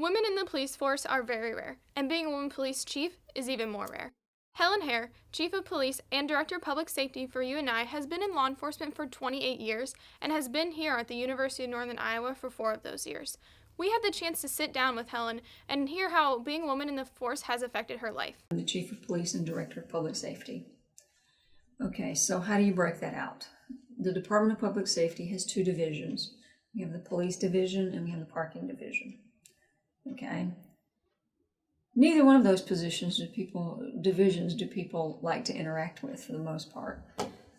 Women in the police force are very rare, and being a woman police chief is even more rare. Helen Hare, Chief of Police and Director of Public Safety for UNI, has been in law enforcement for 28 years and has been here at the University of Northern Iowa for 4 of those years. We had the chance to sit down with Helen and hear how being a woman in the force has affected her life. I'm the Chief of Police and Director of Public Safety. Okay, so how do you break that out? The Department of Public Safety has 2 divisions. We have the Police Division and we have the Parking Division. Okay. Neither one of those divisions do people like to interact with for the most part.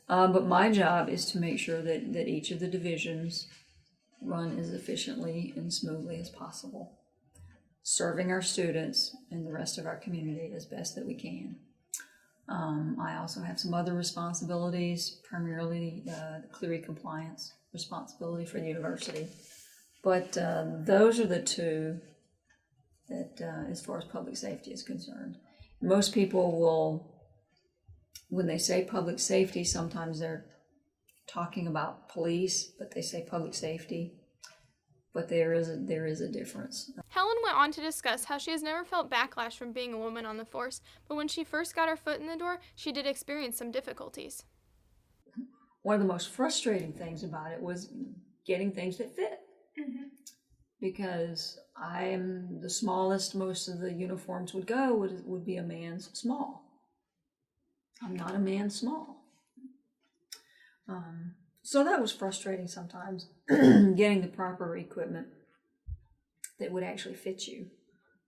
But my job is to make sure that each of the divisions run as efficiently and smoothly as possible, serving our students and the rest of our community as best that we can. I also have some other responsibilities, primarily the Clery compliance responsibility for the university. But those are the 2 that as far as public safety is concerned. Most people will, when they say public safety, sometimes they're talking about police, but they say public safety. But there is a difference. Helen went on to discuss how she has never felt backlash from being a woman on the force, but when she first got her foot in the door, she did experience some difficulties. One of the most frustrating things about it was getting things that fit. Mm-hmm. Because I am the smallest most of the uniforms would go would be a man's small. I'm not a man's small. So that was frustrating sometimes, getting the proper equipment that would actually fit you,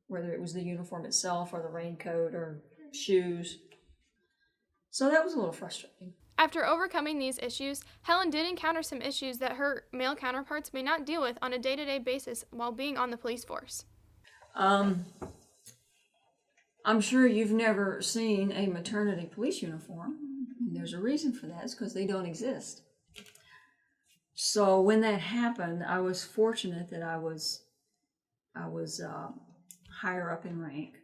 whether it was the uniform itself or the raincoat or shoes. So that was a little frustrating. After overcoming these issues, Helen did encounter some issues that her male counterparts may not deal with on a day-to-day basis while being on the police force. I'm sure you've never seen a maternity police uniform. And there's a reason for that. It's because they don't exist. So when that happened, I was fortunate that I was higher up in rank.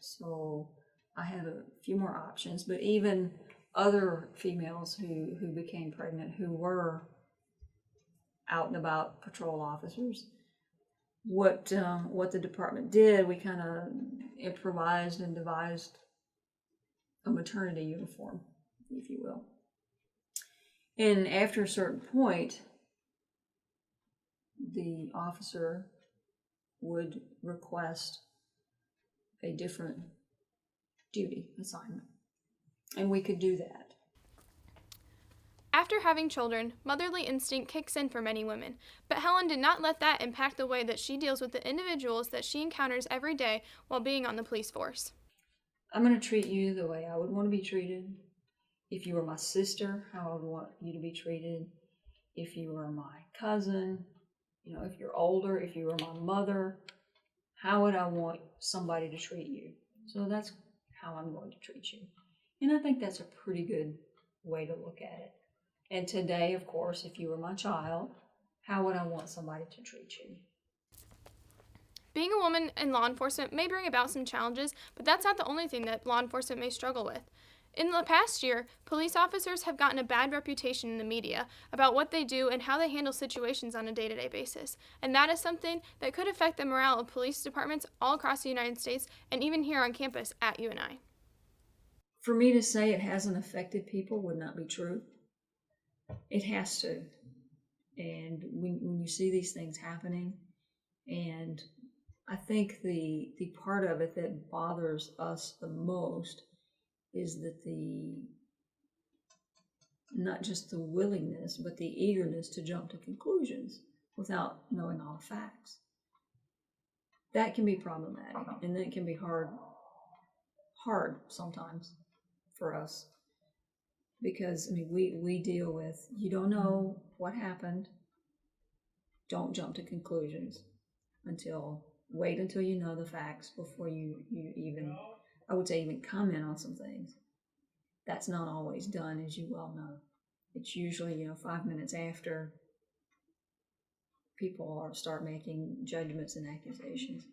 So I had a few more options, but even other females who became pregnant, who were out and about patrol officers, what the department did, we kind of improvised and devised a maternity uniform, if you will. And after a certain point, the officer would request a different duty assignment. And we could do that. After having children, motherly instinct kicks in for many women, but Helen did not let that impact the way that she deals with the individuals that she encounters every day while being on the police force. I'm going to treat you the way I would want to be treated. If you were my sister, how I would want you to be treated. If you were my cousin, if you're older, if you were my mother, how would I want somebody to treat you? So that's how I'm going to treat you. And I think that's a pretty good way to look at it. And today, of course, if you were my child, how would I want somebody to treat you? Being a woman in law enforcement may bring about some challenges, but that's not the only thing that law enforcement may struggle with. In the past year, police officers have gotten a bad reputation in the media about what they do and how they handle situations on a day-to-day basis, and that is something that could affect the morale of police departments all across the United States and even here on campus at UNI. For me to say it hasn't affected people would not be true. It has to. And when you see these things happening, and I think the part of it that bothers us the most is that not just the willingness, but the eagerness to jump to conclusions without knowing all the facts. That can be problematic, and that can be hard sometimes for us. Because, we deal with, you don't know what happened, don't jump to conclusions wait until you know the facts before you even, I would say, even comment on some things. That's not always done, as you well know. It's usually, 5 minutes after people start making judgments and accusations.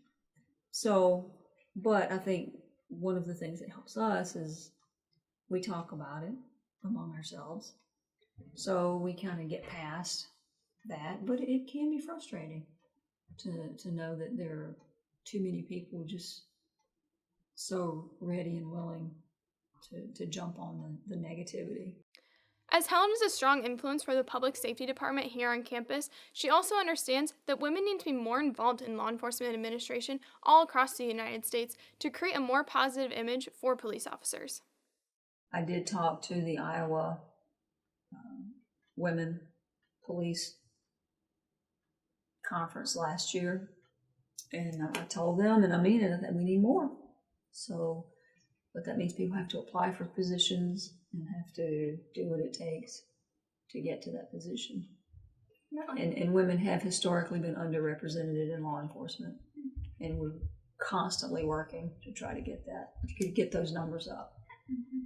So, but I think one of the things that helps us is we talk about it among ourselves. So we kind of get past that, but it can be frustrating to know that there are too many people just so ready and willing to jump on the negativity. As Helen is a strong influence for the public safety department here on campus, she also understands that women need to be more involved in law enforcement administration all across the United States to create a more positive image for police officers. I did talk to the Iowa Women Police Conference last year, and I told them, and I mean it, that we need more. So, but that means people have to apply for positions and have to do what it takes to get to that position. And women have historically been underrepresented in law enforcement, and we're constantly working to try to get those numbers up. Mm-hmm.